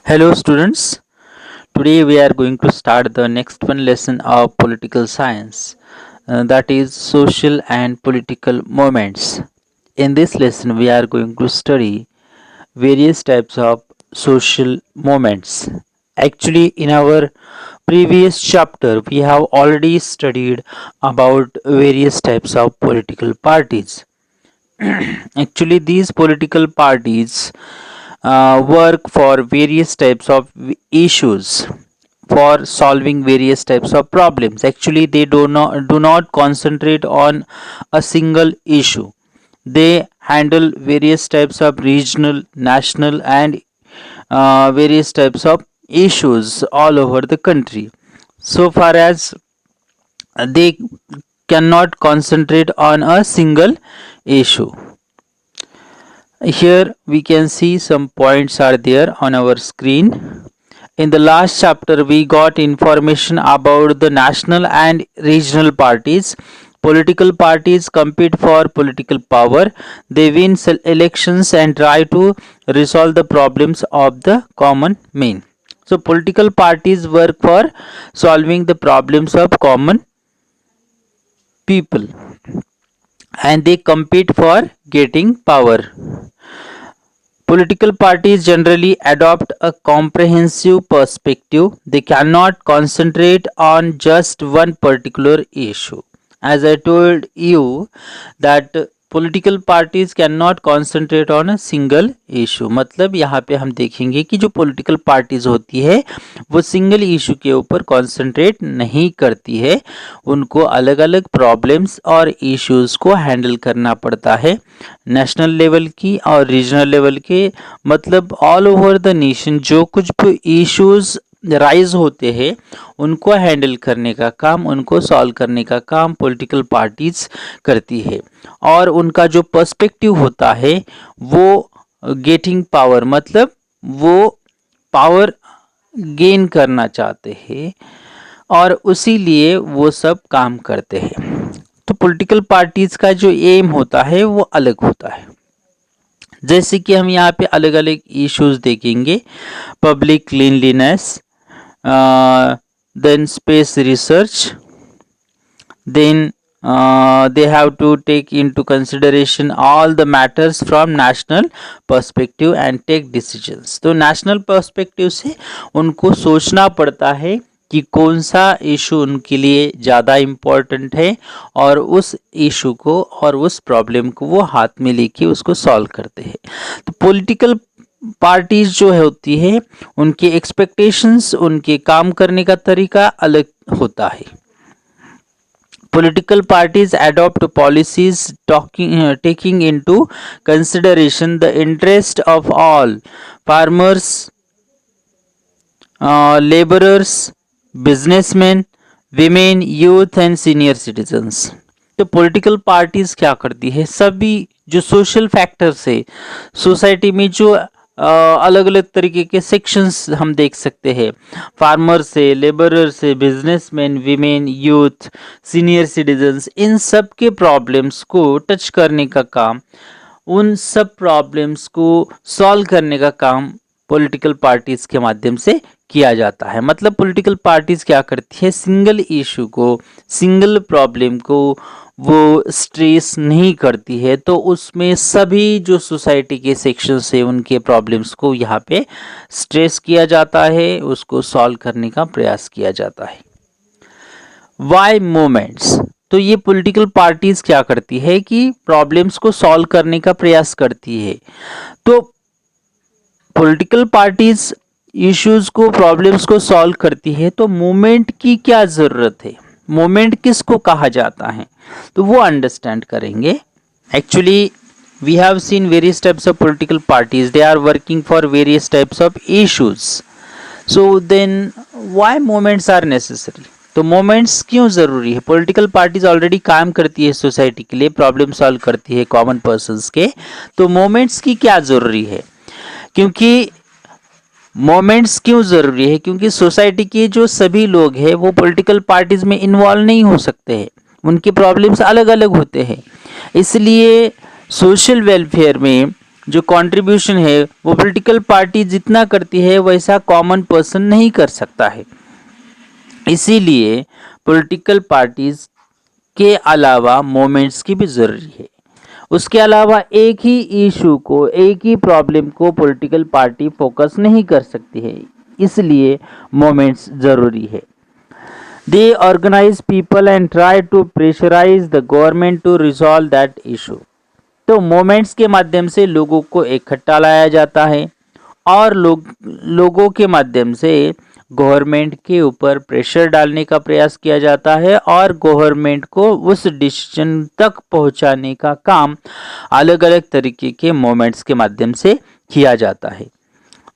Hello students, today we are going to start the next one lesson of political science, that is social and political movements. In this lesson we are going to study various types of social movements. Actually in our previous chapter we have already studied about various types of political parties. Actually these political parties work for various types of issues, for solving various types of problems. Actually they do not concentrate on a single issue. They handle various types of regional, national and various types of issues all over the country. So far as they cannot concentrate on a single issue. Here we can see some points are there on our screen. In the last chapter we got information about the national and regional parties. Political parties compete for political power. They win elections and try to resolve the problems of the common man. So political parties work for solving the problems of common people and they compete for getting power. Political parties generally adopt a comprehensive perspective. They cannot concentrate on just one particular issue. As I told you that political parties can not concentrate on a single issue, मतलब यहाँ पे हम देखेंगे कि जो political parties होती है वो सिंगल इशू के ऊपर कॉन्सेंट्रेट नहीं करती है. उनको अलग अलग प्रॉब्लम्स और इश्यूज को हैंडल करना पड़ता है, नेशनल लेवल की और रीजनल लेवल के, मतलब ऑल ओवर द नेशन जो कुछ भी इश्यूज राइज होते हैं उनको हैंडल करने का काम, उनको सॉल्व करने का काम पॉलिटिकल पार्टीज करती है. और उनका जो पर्सपेक्टिव होता है वो गेटिंग पावर, मतलब वो पावर गेन करना चाहते हैं और उसी लिए वो सब काम करते हैं. तो पॉलिटिकल पार्टीज का जो एम होता है वो अलग होता है. जैसे कि हम यहाँ पे अलग अलग इश्यूज देखेंगे, public cleanliness, then space research, then they have to take into consideration all the matters from national perspective and take decisions. तो national perspective से उनको सोचना पड़ता है कि कौन सा इशू उनके लिए ज़्यादा इम्पोर्टेंट है और उस इशू को और उस प्रॉब्लम को वो हाथ में लेके उसको सॉल्व करते हैं. तो पॉलिटिकल पार्टीज जो होती है उनके एक्सपेक्टेशंस, उनके काम करने का तरीका अलग होता है. Political parties adopt policies taking into consideration the interest of all farmers, laborers, businessmen, women, youth and senior citizens. तो पॉलिटिकल पार्टीज क्या करती है, सभी जो सोशल फैक्टर्स है सोसाइटी में, जो अलग अलग तरीके के सेक्शंस हम देख सकते हैं, फार्मर से, लेबरर से, businessman, women, youth, senior citizens, इन सब के प्रॉब्लम्स को टच करने का काम, उन सब प्रॉब्लम्स को सॉल्व करने का काम पॉलिटिकल पार्टीज के माध्यम से किया जाता है. मतलब पॉलिटिकल पार्टीज क्या करती है, सिंगल इशू को, सिंगल प्रॉब्लम को वो स्ट्रेस नहीं करती है, तो उसमें सभी जो सोसाइटी के सेक्शंस है उनके प्रॉब्लम्स को यहाँ पे स्ट्रेस किया जाता है, उसको सॉल्व करने का प्रयास किया जाता है. वाई मूवमेंट्स, तो ये पॉलिटिकल पार्टीज क्या करती है कि प्रॉब्लम्स को सॉल्व करने का प्रयास करती है. तो पॉलिटिकल पार्टीज इश्यूज को, प्रॉब्लम्स को सॉल्व करती है, तो मूवमेंट की क्या जरूरत है, मूवमेंट किसको कहा जाता है, तो वो अंडरस्टैंड करेंगे. Actually we have seen various types of political parties, they are working for various types of issues. So then why movements are necessary, तो मूवमेंट्स क्यों जरूरी है. पॉलिटिकल पार्टीज ऑलरेडी काम करती है सोसाइटी के लिए, प्रॉब्लम सॉल्व करती है कॉमन पर्संस के, तो मूवमेंट्स की क्या जरूरी है. क्योंकि मोमेंट्स क्यों जरूरी है, क्योंकि सोसाइटी के जो सभी लोग हैं वो पॉलिटिकल पार्टीज में इन्वॉल्व नहीं हो सकते हैं, उनके प्रॉब्लम्स अलग अलग होते हैं. इसलिए सोशल वेलफेयर में जो कंट्रीब्यूशन है वो पॉलिटिकल पार्टी जितना करती है वैसा कॉमन पर्सन नहीं कर सकता है। इसीलिए पॉलिटिकल पार्टीज के अलावा मूवमेंट्स की भी जरूरी है। उसके अलावा एक ही इशू को, एक ही प्रॉब्लम को पॉलिटिकल पार्टी फोकस नहीं कर सकती है, इसलिए मूवमेंट्स जरूरी है। They organize people and try to pressurise the government to resolve that issue. तो मूवमेंट्स के माध्यम से लोगों को इकट्ठा लाया जाता है और लोगों के माध्यम से गवर्नमेंट के ऊपर प्रेशर डालने का प्रयास किया जाता है और गवर्नमेंट को उस डिसीजन तक पहुंचाने का काम अलग अलग तरीके के मूवमेंट्स के माध्यम से किया जाता है।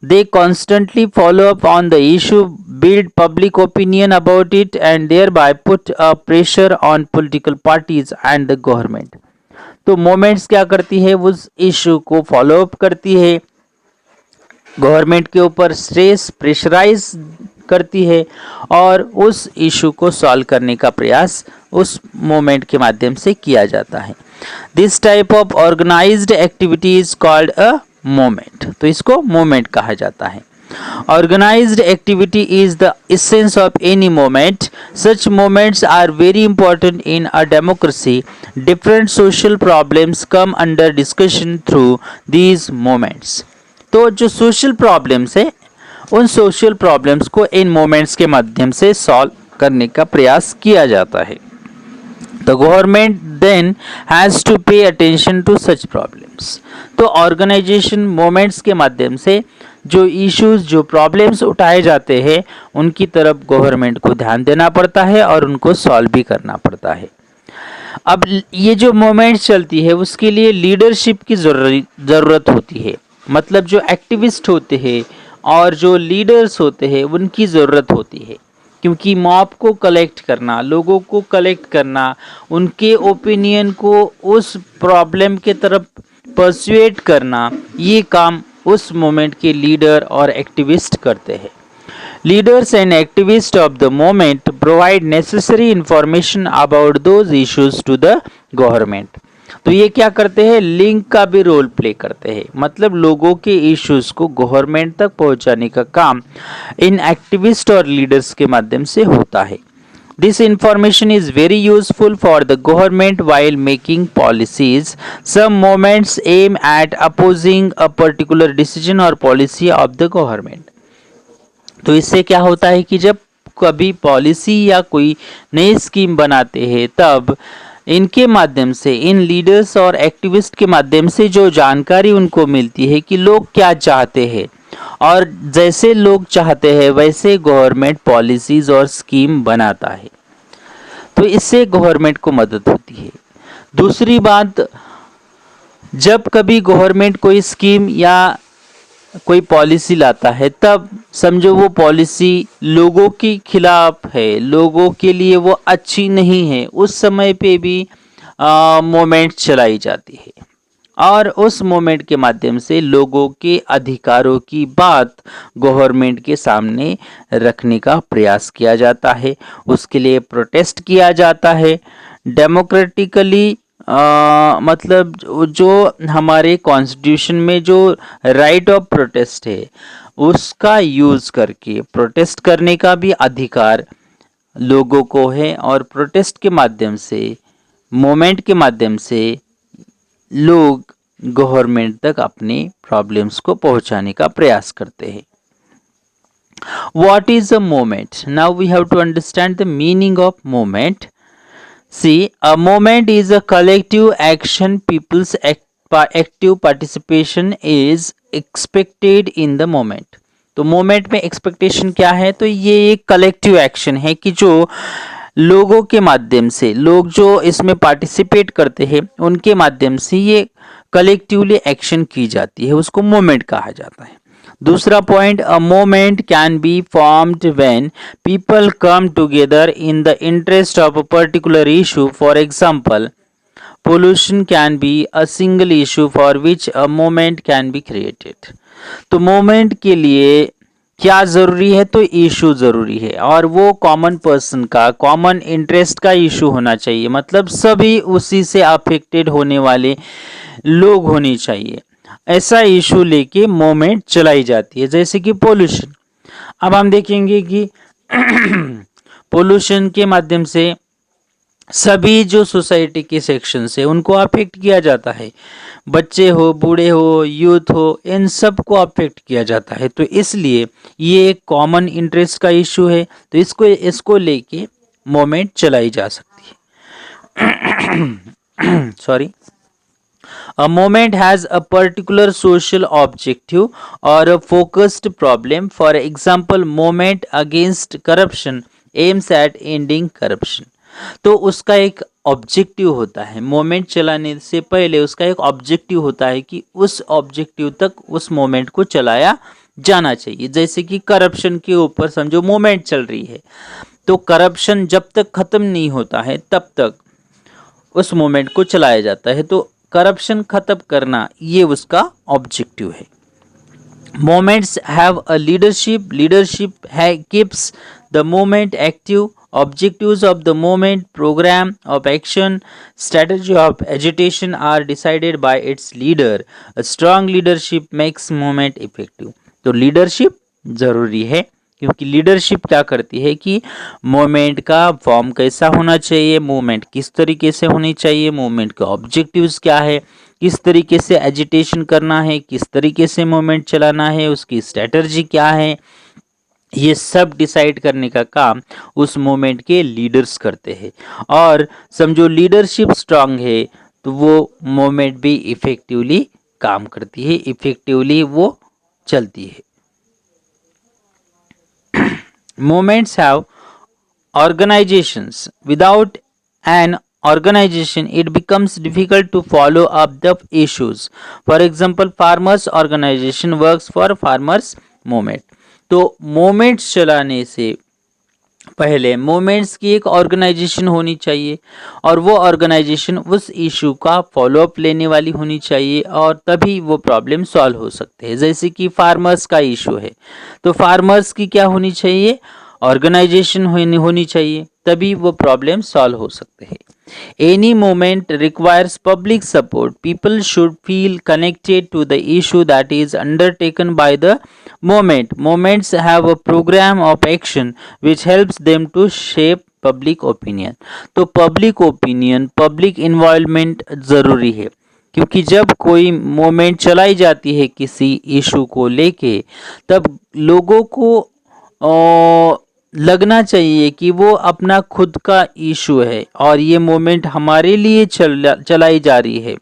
They constantly follow up on the issue, build public opinion about it and thereby put a pressure on political parties and the government. तो मूवमेंट्स क्या करती है, उस इशू को फॉलो अप करती है, गवर्नमेंट के ऊपर स्ट्रेस प्रेशराइज करती है और उस इशू को सॉल्व करने का प्रयास उस मूवमेंट के माध्यम से किया जाता है। This type of organized activity is called a movement. तो इसको मूवमेंट कहा जाता है। Organized activity is the essence of any movement. Such movements are very important in a democracy. Different social problems come under discussion through these movements. तो जो social problems है उन social problems को इन मूवमेंट्स के माध्यम से सॉल्व करने का प्रयास किया जाता है। The government then has to pay attention to such problems. तो ऑर्गेनाइजेशन मूवमेंट्स के माध्यम से जो इश्यूज, जो प्रॉब्लम्स उठाए जाते हैं उनकी तरफ गवर्नमेंट को ध्यान देना पड़ता है और उनको सॉल्व भी करना पड़ता है। अब ये जो मूवमेंट्स चलती है उसके लिए लीडरशिप की ज़रूरत होती है। मतलब जो एक्टिविस्ट होते हैं और जो लीडर्स होते हैं उनकी ज़रूरत होती है, क्योंकि मॉब को कलेक्ट करना, लोगों को कलेक्ट करना, उनके ओपिनियन को उस प्रॉब्लम के तरफ परसुएट करना, ये काम उस मोमेंट के लीडर और एक्टिविस्ट करते हैं। Leaders and activist of the moment provide necessary information about those issues to the government. तो ये क्या करते हैं, लिंक का भी रोल प्ले करते हैं। मतलब लोगों के इश्यूज को गवर्नमेंट तक पहुंचाने का काम इन एक्टिविस्ट और लीडर्स के माध्यम से होता है। This information is very useful for the government while making policies. Some movements aim at opposing a particular decision or policy of the government. तो इससे क्या होता है कि जब कभी पॉलिसी या कोई नई स्कीम बनाते हैं तब इनके माध्यम से, इन लीडर्स और एक्टिविस्ट के माध्यम से जो जानकारी उनको मिलती है कि लोग क्या चाहते हैं और जैसे लोग चाहते हैं वैसे गवर्नमेंट पॉलिसीज और स्कीम बनाता है, तो इससे गवर्नमेंट को मदद होती है। दूसरी बात, जब कभी गवर्नमेंट कोई स्कीम या कोई पॉलिसी लाता है तब समझो वो पॉलिसी लोगों के खिलाफ है, लोगों के लिए वो अच्छी नहीं है, उस समय पे भी मूवमेंट चलाई जाती है और उस मूवमेंट के माध्यम से लोगों के अधिकारों की बात गवर्नमेंट के सामने रखने का प्रयास किया जाता है, उसके लिए प्रोटेस्ट किया जाता है। डेमोक्रेटिकली मतलब जो हमारे कॉन्स्टिट्यूशन में जो राइट ऑफ प्रोटेस्ट है उसका यूज़ करके प्रोटेस्ट करने का भी अधिकार लोगों को है और प्रोटेस्ट के माध्यम से, मूवमेंट के माध्यम से लोग गवर्नमेंट तक अपने प्रॉब्लम्स को पहुंचाने का प्रयास करते हैं। What is a movement? Now we have to understand the meaning of movement. See, a movement is a collective action. People's active participation is expected in the moment. तो मोमेंट में एक्सपेक्टेशन क्या है, तो ये एक कलेक्टिव एक्शन है कि जो लोगों के माध्यम से, लोग जो इसमें पार्टिसिपेट करते हैं उनके माध्यम से ये कलेक्टिवली एक्शन की जाती है, उसको मूवमेंट कहा जाता है। दूसरा point, a movement can be formed when people come together in the interest of a particular issue. For example, pollution can be a single issue for which a movement can be created. तो movement के लिए क्या जरूरी है, तो issue जरूरी है और वो कॉमन पर्सन का, कॉमन इंटरेस्ट का इशू होना चाहिए। मतलब सभी उसी से अफेक्टेड होने वाले लोग होने चाहिए। ऐसा इशू लेके मूवमेंट चलाई जाती है, जैसे कि पोल्यूशन। अब हम देखेंगे कि पोल्यूशन के माध्यम से सभी जो सोसाइटी के सेक्शन है उनको अफेक्ट किया जाता है, बच्चे हो, बूढ़े हो, यूथ हो, इन सब को अफेक्ट किया जाता है। तो इसलिए ये एक कॉमन इंटरेस्ट का इशू है, तो इसको लेके मूवमेंट चलाई जा सकती है। Sorry, a movement has a particular social objective or a focused problem. For example, movement against corruption aims at ending corruption. तो उसका एक ऑब्जेक्टिव होता है, मोमेंट चलाने से पहले उसका एक ऑब्जेक्टिव होता है कि उस ऑब्जेक्टिव तक उस मोमेंट को चलाया जाना चाहिए। जैसे कि करप्शन के ऊपर समझो मोमेंट चल रही है, तो करप्शन जब तक खत्म नहीं होता है तब तक उस मोमेंट को चलाया जाता है। तो करप्शन खत्म करना ये उसका ऑब्जेक्टिव है। Moments have a leadership, leadership है keeps the moment active. Objectives of the movement, program of action, strategy of agitation are decided by its leader. A strong leadership makes movement effective. तो leadership जरूरी है, क्योंकि leadership क्या करती है कि movement का फॉर्म कैसा होना चाहिए, मूवमेंट किस तरीके से होनी चाहिए, मूवमेंट के ऑब्जेक्टिव्स क्या है, किस तरीके से एजिटेशन करना है, किस तरीके से मूवमेंट चलाना है, उसकी स्ट्रेटजी क्या है, ये सब डिसाइड करने का काम उस मूवमेंट के लीडर्स करते हैं। और समझो लीडरशिप स्ट्रांग है तो वो मूवमेंट भी इफेक्टिवली काम करती है, इफेक्टिवली वो चलती है। Movements have organizations. Without an organization, it becomes difficult to follow up the issues. For example, farmers organization works for farmers movement. तो मोमेंट्स चलाने से पहले मोमेंट्स की एक ऑर्गेनाइजेशन होनी चाहिए, और वो ऑर्गेनाइजेशन उस इशू का फॉलोअप लेने वाली होनी चाहिए, और तभी वो प्रॉब्लम सॉल्व हो सकते हैं। जैसे कि फार्मर्स का इशू है, तो फार्मर्स की क्या होनी चाहिए, ऑर्गेनाइजेशन होनी चाहिए, तभी वो प्रॉब्लम सॉल्व हो सकते हैं। Any movement requires public support. People should feel connected to the issue that is undertaken by the movement. Movements have a program of action which helps them to shape public opinion. तो public opinion, public involvement ज़रूरी है, क्योंकि जब कोई movement चलाई जाती है किसी इशू को लेके, तब लोगों को लगना चाहिए कि वो अपना खुद का इशू है और ये मूवमेंट हमारे लिए चलाई जा रही है।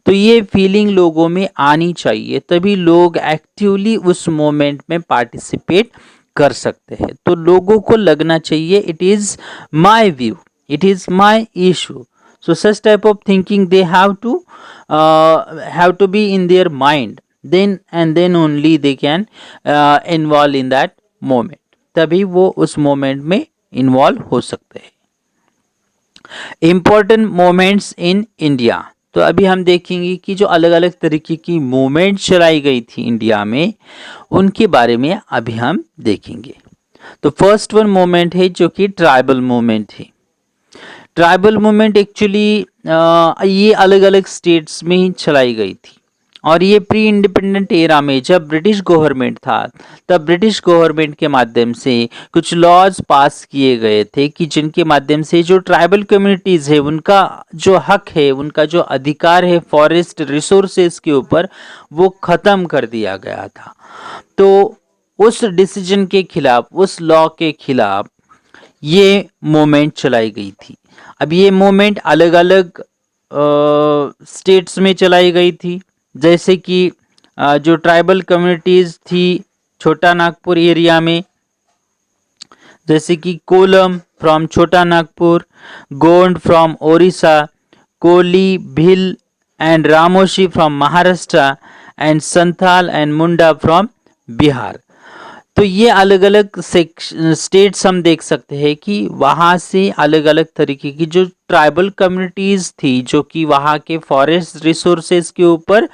तो ये फीलिंग लोगों में आनी चाहिए, तभी लोग एक्टिवली उस मूवमेंट में पार्टिसिपेट कर सकते हैं। तो लोगों को लगना चाहिए it is my view, it is my issue. So such type of thinking they have to be in their mind, then only they can involve in that moment, तभी वो उस मोमेंट में इन्वॉल्व हो सकते हैं। इम्पोर्टेंट मोमेंट्स इन इंडिया, तो अभी हम देखेंगे कि जो अलग अलग तरीके की मूवमेंट चलाई गई थी इंडिया में, उनके बारे में अभी हम देखेंगे। तो फर्स्ट वन मूवमेंट है जो कि ट्राइबल मूवमेंट है। ट्राइबल मूवमेंट एक्चुअली ये अलग अलग स्टेट्स में ही चलाई गई थी, और ये प्री इंडिपेंडेंट एरा में जब ब्रिटिश गवर्नमेंट था, तब ब्रिटिश गवर्नमेंट के माध्यम से कुछ लॉज पास किए गए थे कि जिनके माध्यम से जो ट्राइबल कम्युनिटीज़ है उनका जो हक है, उनका जो अधिकार है फॉरेस्ट रिसोर्सेज के ऊपर, वो ख़त्म कर दिया गया था। तो उस डिसीजन के खिलाफ, उस लॉ के खिलाफ ये मूवमेंट चलाई गई थी। अब ये मूवमेंट अलग अलग स्टेट्स में चलाई गई थी, जैसे कि जो ट्राइबल कम्युनिटीज़ थी छोटा नागपुर एरिया में, जैसे कि Kolam from Chota Nagpur, Gond from Odisha, Koli, Bhil and Ramoshi from Maharashtra, and Santhal and Munda from Bihar. तो ये अलग अलग स्टेट्स हम देख सकते हैं कि वहाँ से अलग अलग तरीके की जो ट्राइबल कम्युनिटीज़ थी, जो कि वहाँ के फॉरेस्ट रिसोर्सेज के ऊपर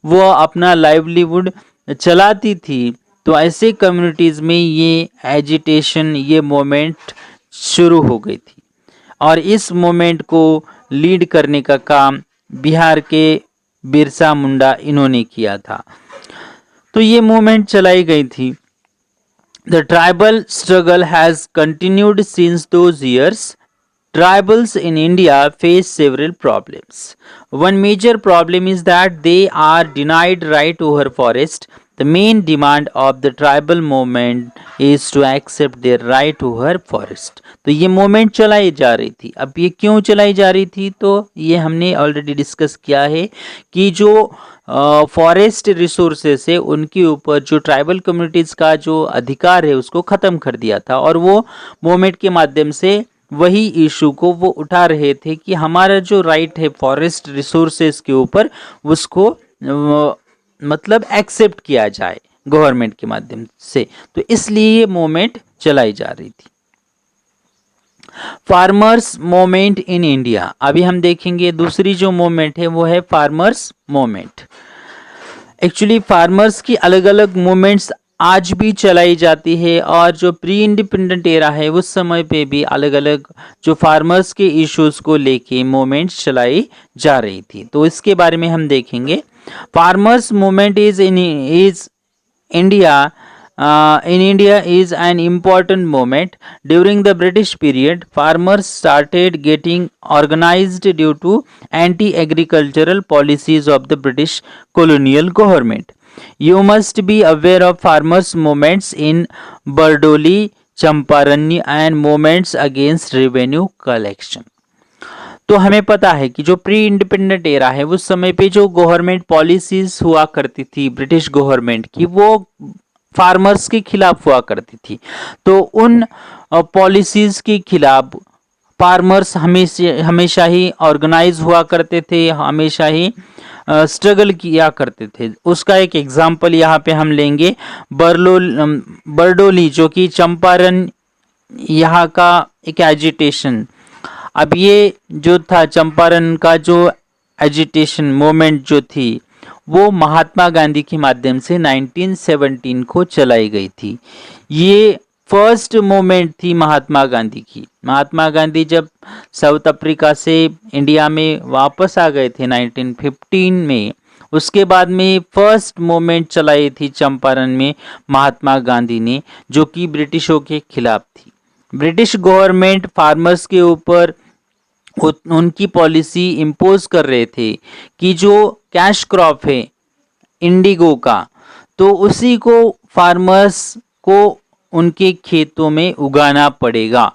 वो अपना लाइवलीहुड चलाती थी, तो ऐसे कम्युनिटीज़ में ये एजिटेशन, ये मूवमेंट शुरू हो गई थी। और इस मूवमेंट को लीड करने का काम बिहार के बिरसा मुंडा इन्होंने किया था। तो ये मूवमेंट चलाई गई थी। The tribal struggle has continued since those years. Tribals in India face several problems. One major problem is that they are denied right over forest. The main demand of the tribal movement is to accept their right over forest. तो ये movement चलाई जा रही थी। अब ये क्यों चलाई जा रही थी, तो ये हमने ऑलरेडी डिस्कस किया है कि जो फॉरेस्ट रिसोर्सेस है उनके ऊपर जो ट्राइबल कम्युनिटीज का जो अधिकार है उसको ख़त्म कर दिया था, और वो मूवमेंट के माध्यम से वही इशू को वो उठा रहे थे कि हमारा जो राइट है फॉरेस्ट रिसोर्सेस के ऊपर उसको मतलब एक्सेप्ट किया जाए गवर्नमेंट के माध्यम से। तो इसलिए ये मूवमेंट चलाई जा रही थी। फार्मर्स मूवमेंट इन इंडिया, अभी हम देखेंगे दूसरी जो मूवमेंट है वो है फार्मर्स मूवमेंट। एक्चुअली फार्मर्स की अलग अलग मूवमेंट्स आज भी चलाई जाती है, और जो प्री इंडिपेंडेंट एरा है उस समय पे भी अलग अलग जो फार्मर्स के इश्यूज को लेके मूवमेंट्स चलाई जा रही थी। तो इसके बारे में हम देखेंगे। Farmers movement is India in India is an important moment. During the British period, farmers started getting organized due to anti-agricultural policies of the British colonial government. You must be aware of farmers' movements in Bardoli, Champaran and movements against revenue collection. तो हमें पता है कि जो pre independent era है उस समय पे जो गवर्नमेंट पॉलिसीज हुआ करती थी ब्रिटिश गवर्नमेंट की, वो फार्मर्स के खिलाफ हुआ करती थी। तो उन पॉलिसीज के खिलाफ फार्मर्स हमेशा ही ऑर्गेनाइज हुआ करते थे, हमेशा ही स्ट्रगल किया करते थे। उसका एक एग्जाम्पल यहाँ पे हम लेंगे, बरडोली जो कि चंपारण यहाँ का एक एजिटेशन। अब ये जो था चंपारण का जो एजिटेशन मूवमेंट जो थी वो महात्मा गांधी के माध्यम से 1917 को चलाई गई थी। ये फर्स्ट मूवमेंट थी महात्मा गांधी की। महात्मा गांधी जब साउथ अफ्रीका से इंडिया में वापस आ गए थे 1915 में, उसके बाद में फर्स्ट मूवमेंट चलाई थी चंपारण में महात्मा गांधी ने, जो कि ब्रिटिशों के खिलाफ थी। ब्रिटिश गवर्नमेंट फार्मर्स के ऊपर उनकी पॉलिसी इम्पोज कर रहे थे कि जो कैश क्रॉप है इंडिगो का, तो उसी को फार्मर्स को उनके खेतों में उगाना पड़ेगा।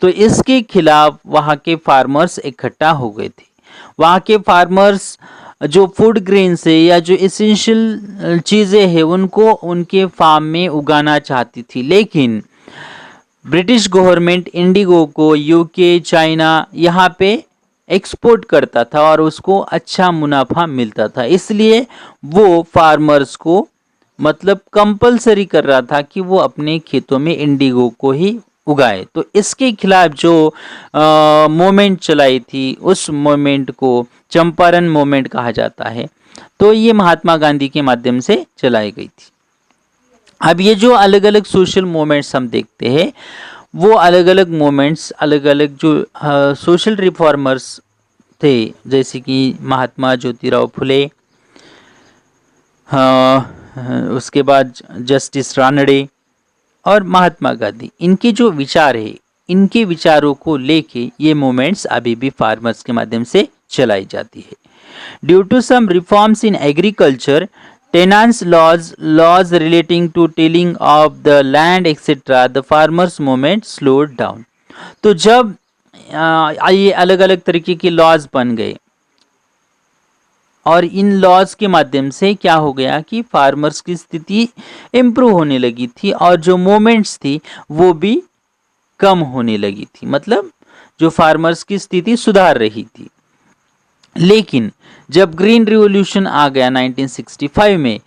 तो इसके खिलाफ वहाँ के फार्मर्स इकट्ठा हो गए थे। वहाँ के फार्मर्स जो फूड ग्रेन्स है या जो एसेंशियल चीज़ें हैं उनको उनके फार्म में उगाना चाहती थी, लेकिन ब्रिटिश गवर्नमेंट इंडिगो को यूके, चाइना यहाँ पे एक्सपोर्ट करता था और उसको अच्छा मुनाफा मिलता था। इसलिए वो फार्मर्स को मतलब कंपलसरी कर रहा था कि वो अपने खेतों में इंडिगो को ही उगाए। तो इसके खिलाफ जो मूवमेंट चलाई थी उस मूवमेंट को चंपारण मूवमेंट कहा जाता है। तो ये महात्मा गांधी के माध्यम से चलाई गई थी। अब ये जो अलग अलग सोशल मूवमेंट्स हम देखते हैं, वो अलग अलग मूवमेंट्स अलग अलग जो सोशल रिफॉर्मर्स थे, जैसे कि महात्मा ज्योतिराव फुले, उसके बाद जस्टिस रानडे और महात्मा गांधी, इनके जो विचार है, इनके विचारों को लेके ये मूवमेंट्स अभी भी फार्मर्स के माध्यम से चलाई जाती है। Due to some reforms in agriculture, tenants laws relating to tilling of the land etc, the farmers movement slowed down। तो जब ये अलग अलग तरीके के लॉज बन गए और इन लॉज के माध्यम से क्या हो गया कि फार्मर्स की स्थिति इम्प्रूव होने लगी थी और जो मूवमेंट्स थी वो भी कम होने लगी थी, मतलब जो फार्मर्स की स्थिति सुधार रही थी। लेकिन जब ग्रीन रिवॉल्यूशन आ गया 1965 में,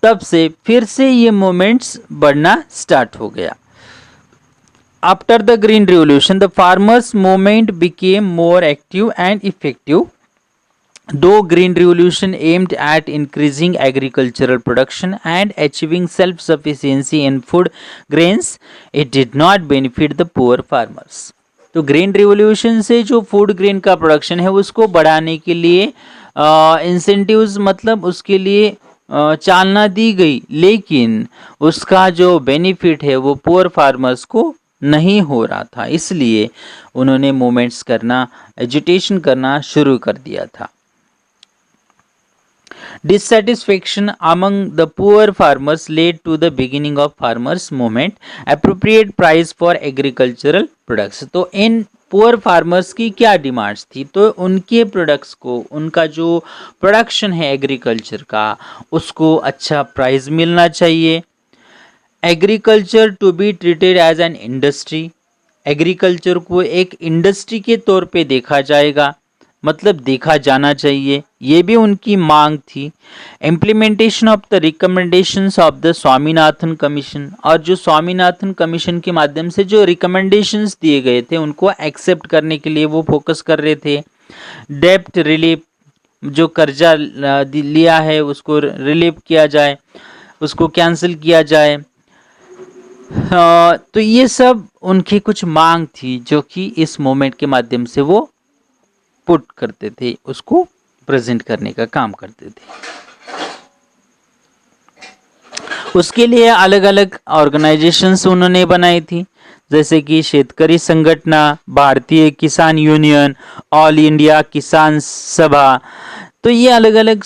तब से फिर से ये मूवमेंट्स बढ़ना स्टार्ट हो गया। After the green revolution the farmers movement became more active and effective. Though Green Revolution aimed at increasing agricultural production and achieving self-sufficiency in food grains, it did not benefit the poor farmers। तो green revolution से जो food grain का production है उसको बढ़ाने के लिए incentives मतलब उसके लिए चालना दी गई, लेकिन उसका जो बेनिफिट है वो पुअर फार्मर्स को नहीं हो रहा था, इसलिए उन्होंने मूवमेंट्स करना, एजिटेशन करना शुरू कर दिया था। Dissatisfaction among the poor farmers led to the beginning of farmers movement, appropriate price for agricultural products। तो इन पुअर फार्मर्स की क्या डिमांड्स थी, तो उनके प्रोडक्ट्स को, उनका जो प्रोडक्शन है एग्रीकल्चर का, उसको अच्छा प्राइस मिलना चाहिए। Agriculture to be treated as an industry, agriculture को एक इंडस्ट्री के तौर पे देखा जाएगा, मतलब देखा जाना चाहिए, ये भी उनकी मांग थी। Implementation of the recommendations of the Swaminathan commission, और जो स्वामीनाथन कमीशन के माध्यम से जो रिकमेंडेशंस दिए गए थे उनको एक्सेप्ट करने के लिए वो फोकस कर रहे थे। डेप्ट रिलीफ, जो कर्जा लिया है उसको रिलीफ किया जाए, उसको कैंसिल किया जाए। तो ये सब उनकी कुछ मांग थी जो कि इस मूवमेंट के माध्यम से वो पुट करते थे, उसको प्रेजेंट करने का काम करते थे। उसके लिए अलग अलग ऑर्गेनाइजेशंस उन्होंने बनाई थी, जैसे कि शेतकरी संगठना, भारतीय किसान यूनियन, ऑल इंडिया किसान सभा। तो ये अलग अलग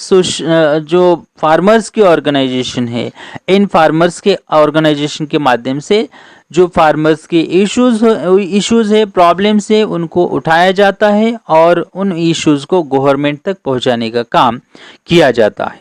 जो फार्मर्स की ऑर्गेनाइजेशन है, इन फार्मर्स के ऑर्गेनाइजेशन के माध्यम से जो फार्मर्स के इश्यूज है, प्रॉब्लम्स है, उनको उठाया जाता है और उन इश्यूज को गवर्नमेंट तक पहुंचाने का काम किया जाता है।